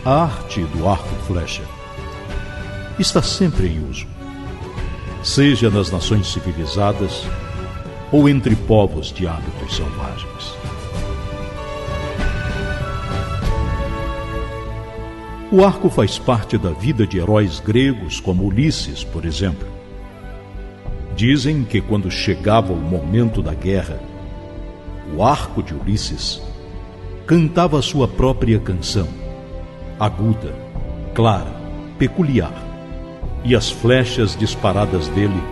A arte do arco e flecha está sempre em uso, seja nas nações civilizadas ou entre povos de hábitos selvagens. O arco faz parte da vida de heróis gregos como Ulisses, por exemplo. Dizem que quando chegava o momento da guerra, o arco de Ulisses cantava sua própria canção, aguda, clara, peculiar, e as flechas disparadas dele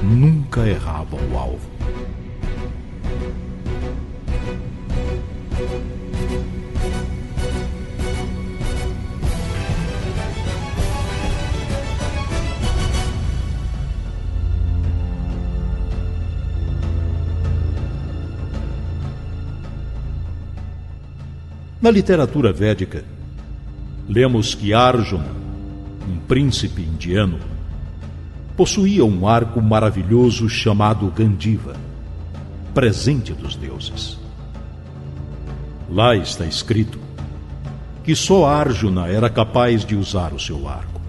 nunca erravam o alvo. Na literatura védica, lemos que Arjuna, um príncipe indiano, possuía um arco maravilhoso chamado Gandiva, presente dos deuses. Lá está escrito que só Arjuna era capaz de usar o seu arco.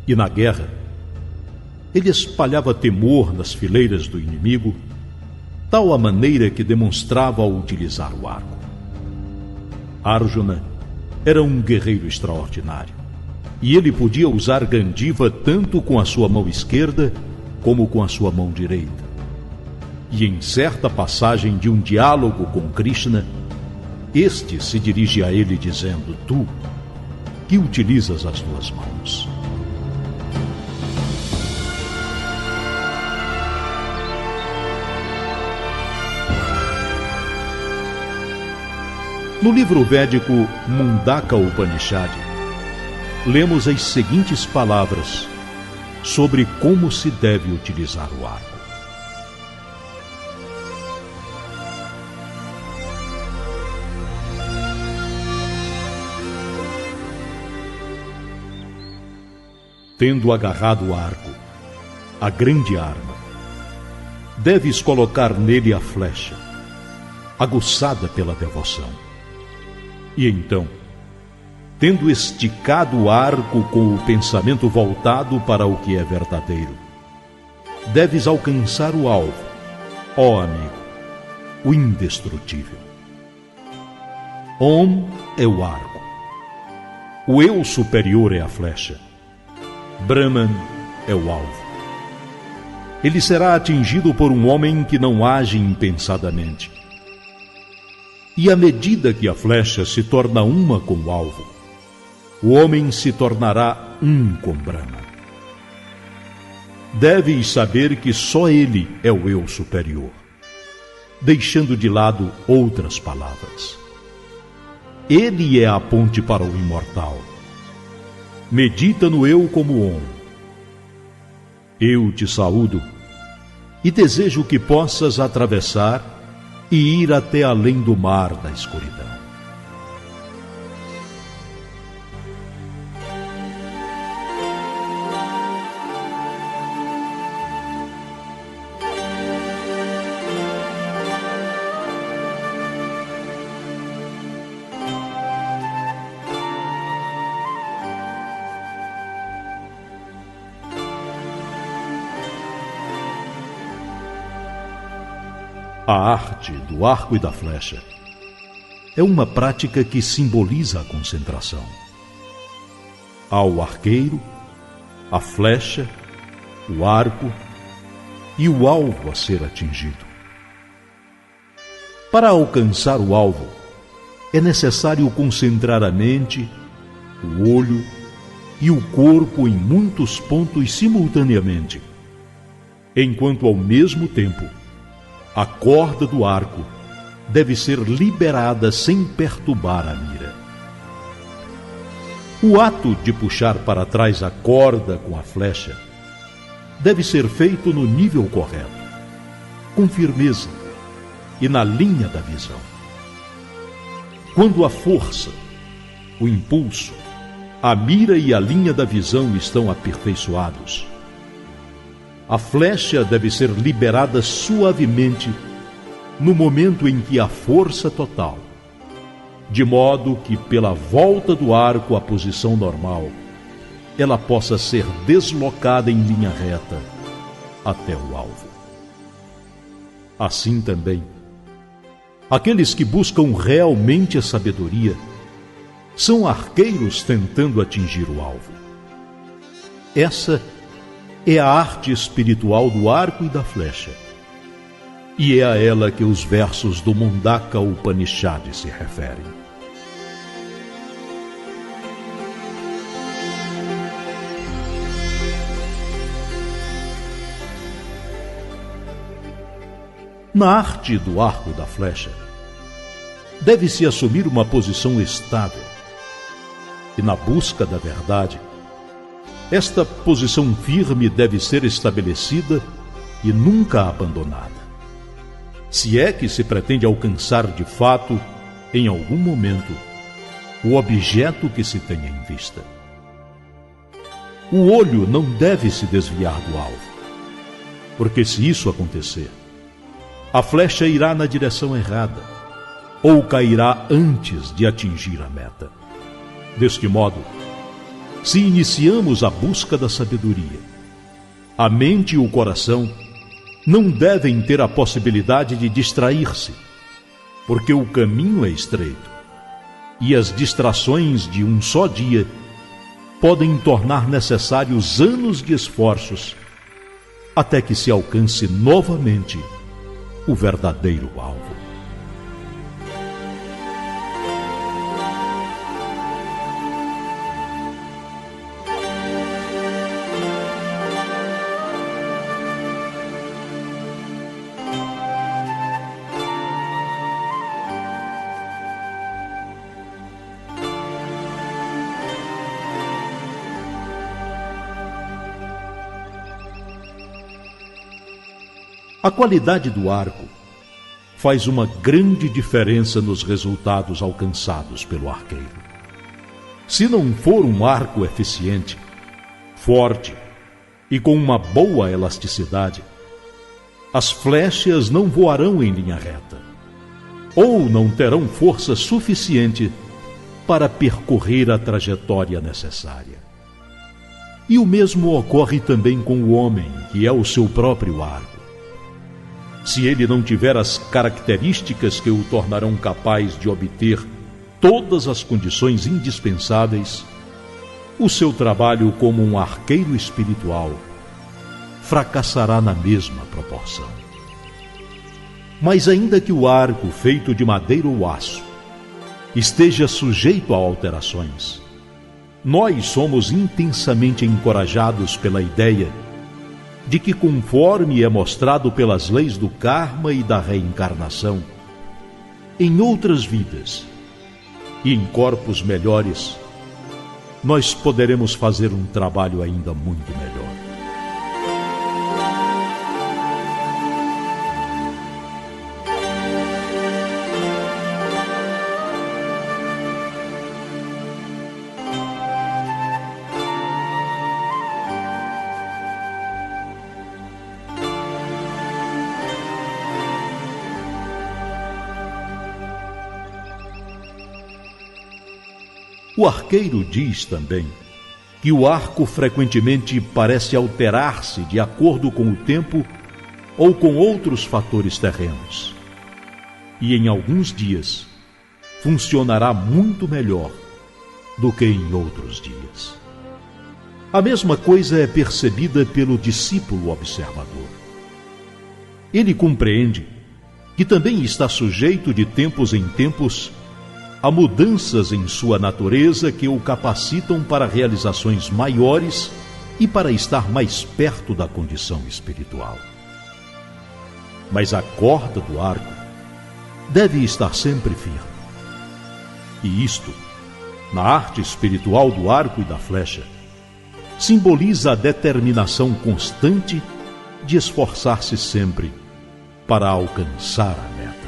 E na guerra, ele espalhava temor nas fileiras do inimigo, tal a maneira que demonstrava ao utilizar o arco. Arjuna era um guerreiro extraordinário, e ele podia usar Gandiva tanto com a sua mão esquerda como com a sua mão direita. E em certa passagem de um diálogo com Krishna, este se dirige a ele dizendo: tu, que utilizas as duas mãos. No livro védico Mundaka Upanishad, lemos as seguintes palavras sobre como se deve utilizar o arco. Tendo agarrado o arco, a grande arma, deves colocar nele a flecha, aguçada pela devoção. E então, tendo esticado o arco com o pensamento voltado para o que é verdadeiro, deves alcançar o alvo, ó amigo, o indestrutível. Om é o arco, o eu superior é a flecha, Brahman é o alvo. Ele será atingido por um homem que não age impensadamente. E à medida que a flecha se torna uma com o alvo, o homem se tornará um com Brahma. Deves saber que só ele é o eu superior, deixando de lado outras palavras. Ele é a ponte para o imortal. Medita no eu como Om. Eu te saúdo e desejo que possas atravessar e ir até além do mar da escuridão. A arte do arco e da flecha é uma prática que simboliza a concentração. Há o arqueiro, a flecha, o arco e o alvo a ser atingido. Para alcançar o alvo, é necessário concentrar a mente, o olho e o corpo em muitos pontos simultaneamente, enquanto ao mesmo tempo a corda do arco deve ser liberada sem perturbar a mira. O ato de puxar para trás a corda com a flecha deve ser feito no nível correto, com firmeza e na linha da visão. Quando a força, o impulso, a mira e a linha da visão estão aperfeiçoados, a flecha deve ser liberada suavemente no momento em que a força total, de modo que, pela volta do arco à posição normal, ela possa ser deslocada em linha reta até o alvo. Assim também, aqueles que buscam realmente a sabedoria são arqueiros tentando atingir o alvo. Essa é a arte espiritual do arco e da flecha, e é a ela que os versos do Mundaka Upanishad se referem. Na arte do arco e da flecha, deve-se assumir uma posição estável. E na busca da verdade, esta posição firme deve ser estabelecida e nunca abandonada, se é que se pretende alcançar de fato, em algum momento, o objeto que se tenha em vista. O olho não deve se desviar do alvo, porque se isso acontecer, a flecha irá na direção errada, ou cairá antes de atingir a meta. Deste modo, se iniciamos a busca da sabedoria, a mente e o coração não devem ter a possibilidade de distrair-se, porque o caminho é estreito, e as distrações de um só dia podem tornar necessários anos de esforços até que se alcance novamente o verdadeiro alvo. A qualidade do arco faz uma grande diferença nos resultados alcançados pelo arqueiro. Se não for um arco eficiente, forte e com uma boa elasticidade, as flechas não voarão em linha reta, ou não terão força suficiente para percorrer a trajetória necessária. E o mesmo ocorre também com o homem, que é o seu próprio arco. Se ele não tiver as características que o tornarão capaz de obter todas as condições indispensáveis, o seu trabalho como um arqueiro espiritual fracassará na mesma proporção. Mas ainda que o arco feito de madeira ou aço esteja sujeito a alterações, nós somos intensamente encorajados pela ideia de que, conforme é mostrado pelas leis do karma e da reencarnação, em outras vidas e em corpos melhores, nós poderemos fazer um trabalho ainda muito melhor. O arqueiro diz também que o arco frequentemente parece alterar-se de acordo com o tempo ou com outros fatores terrenos. E em alguns dias funcionará muito melhor do que em outros dias. A mesma coisa é percebida pelo discípulo observador. Ele compreende que também está sujeito de tempos em tempos a mudanças em sua natureza que o capacitam para realizações maiores e para estar mais perto da condição espiritual. Mas a corda do arco deve estar sempre firme. E isto, na arte espiritual do arco e da flecha, simboliza a determinação constante de esforçar-se sempre para alcançar a meta.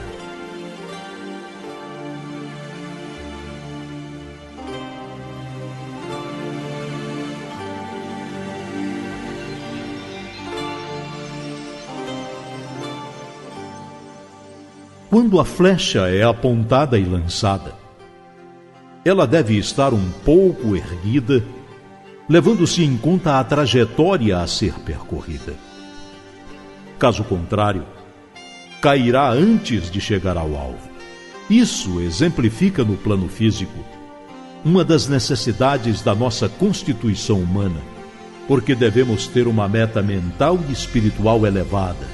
Quando a flecha é apontada e lançada, ela deve estar um pouco erguida, levando-se em conta a trajetória a ser percorrida. Caso contrário, cairá antes de chegar ao alvo. Isso exemplifica no plano físico uma das necessidades da nossa constituição humana, porque devemos ter uma meta mental e espiritual elevada,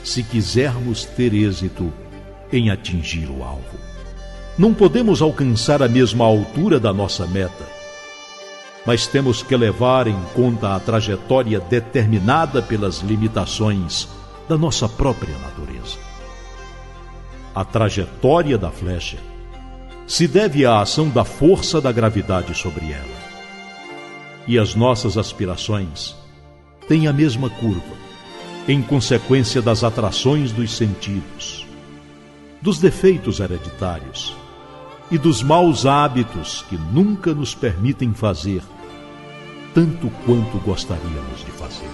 se quisermos ter êxito em atingir o alvo. Não podemos alcançar a mesma altura da nossa meta, mas temos que levar em conta a trajetória determinada pelas limitações da nossa própria natureza. A trajetória da flecha se deve à ação da força da gravidade sobre ela. E as nossas aspirações têm a mesma curva, em consequência das atrações dos sentidos, dos defeitos hereditários e dos maus hábitos que nunca nos permitem fazer tanto quanto gostaríamos de fazer.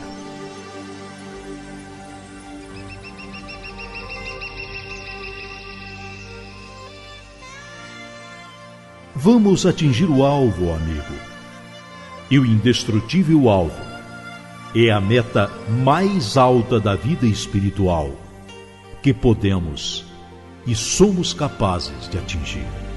Vamos atingir o alvo, amigo. E o indestrutível alvo é a meta mais alta da vida espiritual que podemos e somos capazes de atingir.